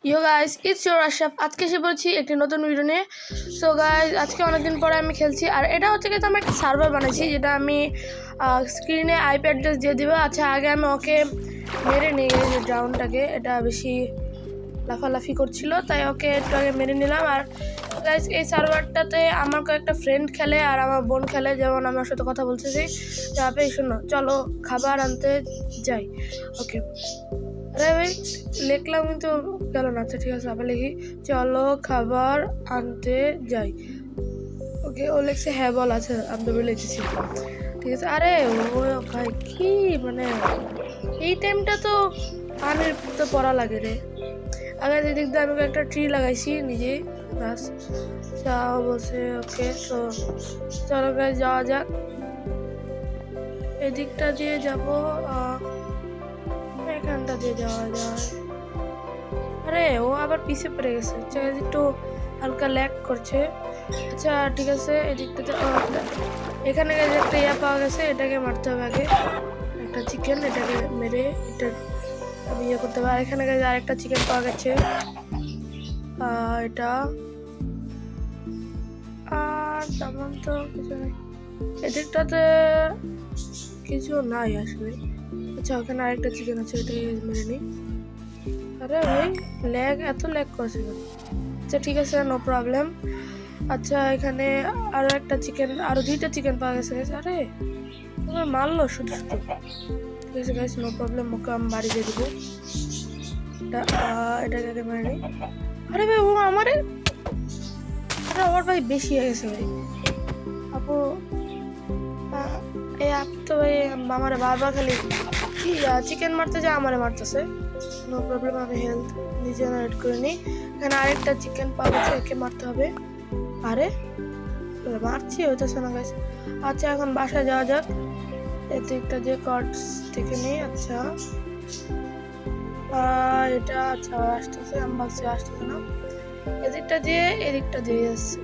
Yo guys, it's your Ashraf. আজকে এসে বলছি একটি নতুন ভিডিও নিয়ে। সো গাইস, আজকে অনেকদিন পরে আমি খেলছি, আর এটা হচ্ছে কিন্তু আমি একটা সার্ভার বানাইছি, যেটা আমি স্ক্রিনে আইপি অ্যাড্রেস দিয়ে দিব। আচ্ছা, আগে আমি ওকে মেরে নিই, যে ড্রাউনটাকে, এটা বেশি লাফালাফি করছিল, তাই ওকে একটু আগে মেরে নিলাম। আর গাইস, এই সার্ভারটাতে আমার কয়েকটা ফ্রেন্ড খেলে আর আমার বোন খেলে, যেমন আমার সাথে কথা বলতেছি। যাবে, শোনো, চলো খাবার আনতে যাই। ওকে, আরে ভাই লিখলাম কিন্তু গেল না। আচ্ছা ঠিক আছে, আবার লিখি, চলো খাবার আনতে যাই। ওকে, ও লিখছে হ্যাঁ বল। আছে আমি তো লিখেছি, ঠিক আছে। আরে ও ভাই, কি মানে এই টাইমটা তো পানির তো পড়া লাগে রে। আগে এদিক দিয়ে আমি একটা ট্রি লাগাইছি নিজেই, বাস যাও বলছে। ওকে, তো চলো গাইস যাওয়া যাক। এদিকটা দিয়ে যাবো, এখানটা দিয়ে যাওয়া যায়। আরে ও আবার পিছে পড়ে গেছে, একটু হালকা ল্যাগ করছে। আচ্ছা ঠিক আছে, এদিকটাতে এখানে একটা ইয়া পাওয়া গেছে, এটাকে মারতে হবে আগে। একটা চিকেন, এটাকে মেরে এটা আমি ইয়ে করতে হবে। আর এখানে আরেকটা চিকেন পাওয়া গেছে, এটা। আর তেমন তো কিছু নেই এদিকটাতে, কিছু নাই আসলে। আচ্ছা, ওখানে আরেকটা চিকেন আছে, এটাকে মেরে নিই। আরে ভাই এত ল্যাগ করছে কেন? আচ্ছা ঠিক আছে, নো প্রবলেম। আচ্ছা, এখানে আরো একটা চিকেন, আরো দুইটা চিকেন পাওয়া গেছে। আরে তোমার মারলো শুধু শুধু। ঠিক আছে গাইস, নো প্রবলেম, ওকে আমি বাড়ি দিয়ে দেবো। এটাকে মেরে নিই। আরে ভাই ও আমারে, আরে আমার ভাই বেশি হয়ে গেছে ভাই। আপু এই আপ তো ভাই আমারে বারবার খালি চিকেন মারতে যায়, আমারে মারতেছে। নো প্রবলেম, আমি হেলথ নিজে এড করে নিই। এখানে আরেকটা চিকেন পাওয়া গেছে, একে মারতে হবে। আরে মারছি, হইতেছে না গাইস। আচ্ছা, এখন বাসায় যাওয়া যাক। এদিকটা যে কার্ডস থেকে নিই। আচ্ছা এটা, আচ্ছা আসতেছে, আমি ভাবছি আসতেছে না। এদিকটা দিয়ে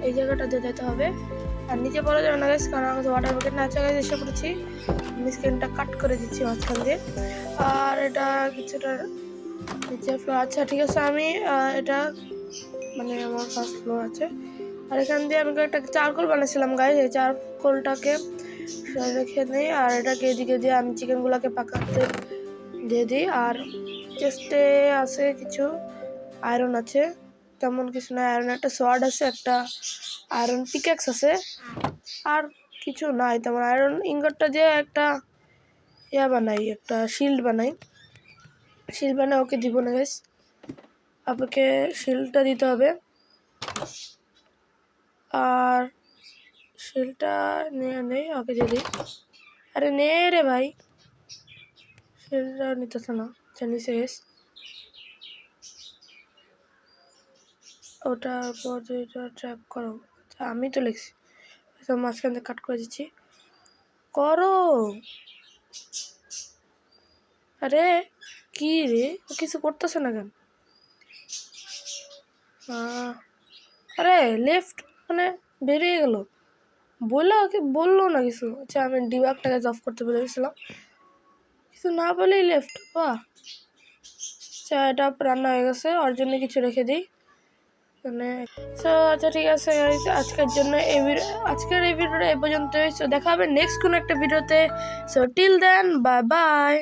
এই জায়গাটা দিয়ে যেতে হবে। আর নিচে পড়া যাবে না গাইস, কারণ আমাদের ওয়াটার বাকেট না। আচ্ছা গাইস, এসে পড়েছি, আমি স্ক্রিনটা কাট করে দিচ্ছি মাঝখান দিয়ে। আর এটা কিছুটা নিচে ফ্লোর। আচ্ছা ঠিক আছে, আমি এটা মানে আমার ফার্স্ট ফ্লোর আছে। আর এখান দিয়ে আমি একটা চারকোল বানাচ্ছিলাম গাইস, এই চারকোলটাকে রেখে দিই। আর এটাকে এদিকে দিয়ে আমি চিকেনগুলোকে পাকাতে দিয়ে দিই। আর চেস্টে আছে কিছু আয়রন আছে, তেমন কিছু না। আয়রন একটা সোয়ার্ড আছে, একটা আয়রন পিক্যাক্স আছে, আর কিছু নাই তেমন। আয়রন ইঙ্গটটা দিয়ে একটা ইয়া বানাই, একটা শিল্ড বানাই। ওকে দিব না গাইস, আপনাকে শিল্ডটা দিতে হবে। আর শিলটা নিয়ে নেই, ওকে দিয়ে দিই। আরে নে রে ভাই, শিলটা নিতেছে না। জানিস ওটার পর ট্র্যাপ করো। আচ্ছা, আমি তো লিখছি, মাঝখান থেকে কাট করে দিচ্ছি, করো। আরে কি রে, ও কিছু করতেছে না কেন? আরে লেফট মানে বেরিয়ে গেল, বললো না কিছু। আচ্ছা, আমি ডিবাগটাকে অফ করতে বলে গেছিলাম, কিছু না বলেই লেফট। বাহ, আচ্ছা এটা রান্না হয়ে গেছে, ওর জন্য কিছু রেখে দিই মানে। সো আচ্ছা ঠিক আছে গাইস, আজকের এই ভিডিওটা এই পর্যন্তই। সো দেখা হবে নেক্সট কোনো একটা ভিডিওতে। So till then, bye by.